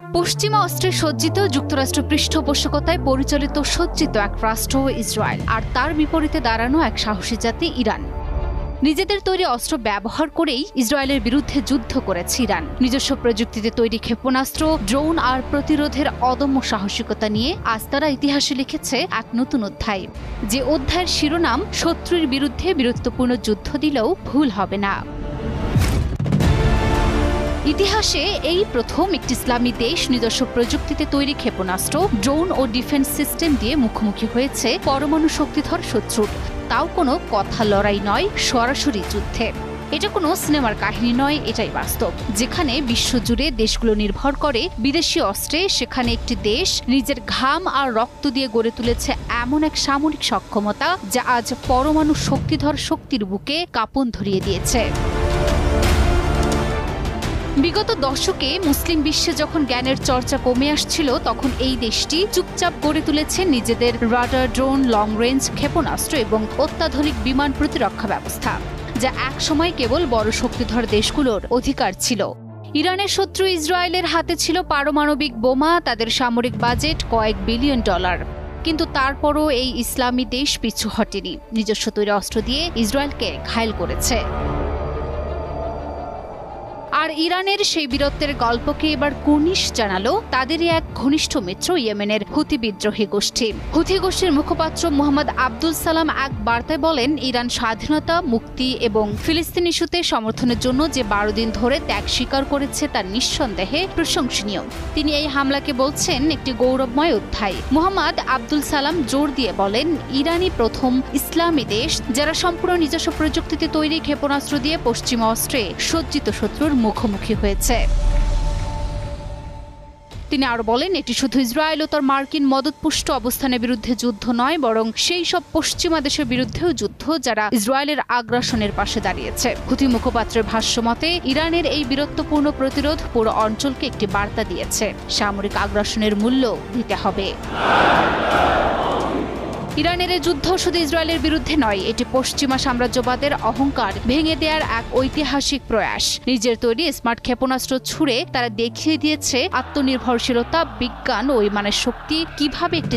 পশ্চিমা অস্ত্রে সজ্জিত যুক্তরাষ্ট্র পৃষ্ঠপোষকতায় পরিচালিত সজ্জিত এক রাষ্ট্র ইসরায়েল, আর তার বিপরীতে দাঁড়ানো এক সাহসী জাতি ইরান। নিজেদের তৈরি অস্ত্র ব্যবহার করেই ইসরায়েলের বিরুদ্ধে যুদ্ধ করেছে ইরান। নিজস্ব প্রযুক্তিতে তৈরি ক্ষেপণাস্ত্র, ড্রোন আর প্রতিরোধের অদম্য সাহসিকতা নিয়ে আজ তারা ইতিহাসে লিখেছে এক নতুন অধ্যায়, যে অধ্যায়ের শিরোনাম শত্রুর বিরুদ্ধে বীরত্বপূর্ণ যুদ্ধ দিলেও ভুল হবে না। ইতিহাসে এই প্রথম একটি ইসলামী দেশ নিজস্ব প্রযুক্তিতে তৈরি ক্ষেপণাস্ত্র, ড্রোন ও ডিফেন্স সিস্টেম দিয়ে মুখোমুখি হয়েছে পরমাণু শক্তিধর শত্রুর। তাও কোনো কথা লড়াই নয়, সরাসরি যুদ্ধে। এটা কোনো সিনেমার কাহিনী নয়, এটাই বাস্তব। যেখানে বিশ্বজুড়ে দেশগুলো নির্ভর করে বিদেশি অস্ত্রে, সেখানে একটি দেশ নিজের ঘাম আর রক্ত দিয়ে গড়ে তুলেছে এমন এক সামরিক সক্ষমতা যা আজ পরমাণু শক্তিধর শক্তির বুকে কাঁপন ধরিয়ে দিয়েছে। বিগত দশকে মুসলিম বিশ্বে যখন জ্ঞানের চর্চা কমে আসছিল, তখন এই দেশটি চুপচাপ গড়ে তুলেছে নিজেদের রাডার, ড্রোন, লং রেঞ্জ ক্ষেপণাস্ত্র এবং অত্যাধুনিক বিমান প্রতিরক্ষা ব্যবস্থা, যা একসময় কেবল বড় শক্তিধর দেশগুলোর অধিকার ছিল। ইরানের শত্রু ইসরায়েলের হাতে ছিল পারমাণবিক বোমা, তাদের সামরিক বাজেট কয়েক বিলিয়ন ডলার। কিন্তু তারপরও এই ইসলামী দেশ পিছু হটেনি, নিজস্ব তৈরি অস্ত্র দিয়ে ইসরায়েলকে ঘায়েল করেছে। আর ইরানের সেই বীরত্বের গল্পকে এবার কুর্নিশ জানালো তাদেরই এক ঘনিষ্ঠ মিত্র ইয়েমেনের হুথি বিদ্রোহী গোষ্ঠী। হুথি গোষ্ঠীর মুখপাত্র মোহাম্মদ আব্দুল সালাম এক বার্তায় বলেন, ইরান স্বাধীনতা, মুক্তি এবং ফিলিস্তিন ইস্যুতে সমর্থনের জন্য যে 12 দিন ধরে ত্যাগ স্বীকার করেছে তা নিঃসন্দেহে প্রশংসনীয়। তিনি এই হামলাকে বলছেন একটি গৌরবময় অধ্যায়। মোহাম্মদ আব্দুল সালাম জোর দিয়ে বলেন, ইরানই প্রথম ইসলামী দেশ যারা সম্পূর্ণ নিজস্ব প্রযুক্তিতে তৈরি ক্ষেপণাস্ত্র দিয়ে পশ্চিমা অস্ত্রে সজ্জিত শত্রুর মুখোমুখি হয়েছে। তিনি আরো বলেন, এটি শুধু ইসরায়েল ও তার মার্কিন মদতপুষ্ট অবস্থানের বিরুদ্ধে যুদ্ধ নয়, বরং সেই সব পশ্চিমা দেশের বিরুদ্ধেও যুদ্ধ যারা ইসরায়েলের আগ্রাসনের পাশে দাঁড়িয়েছে। হুথি মুখপাত্রের ভাষ্যমতে, ইরানের এই বীরত্বপূর্ণ প্রতিরোধ পুরো অঞ্চলকে একটি বার্তা দিয়েছে, সামরিক আগ্রাসনের মূল্য দিতে হবে। ইরানের এই যুদ্ধ শুধু ইসরায়েলের বিরুদ্ধে নয়, এটি পশ্চিমা সাম্রাজ্যবাদের অহংকার ভেঙে দেওয়ার এক ঐতিহাসিক প্রয়াস। নিজের তৈরি স্মার্ট ক্ষেপণাস্ত্র ছুড়ে তারা দেখিয়ে দিয়েছে আত্মনির্ভরশীলতা, বিজ্ঞান ও ইমানের শক্তি কিভাবে একটি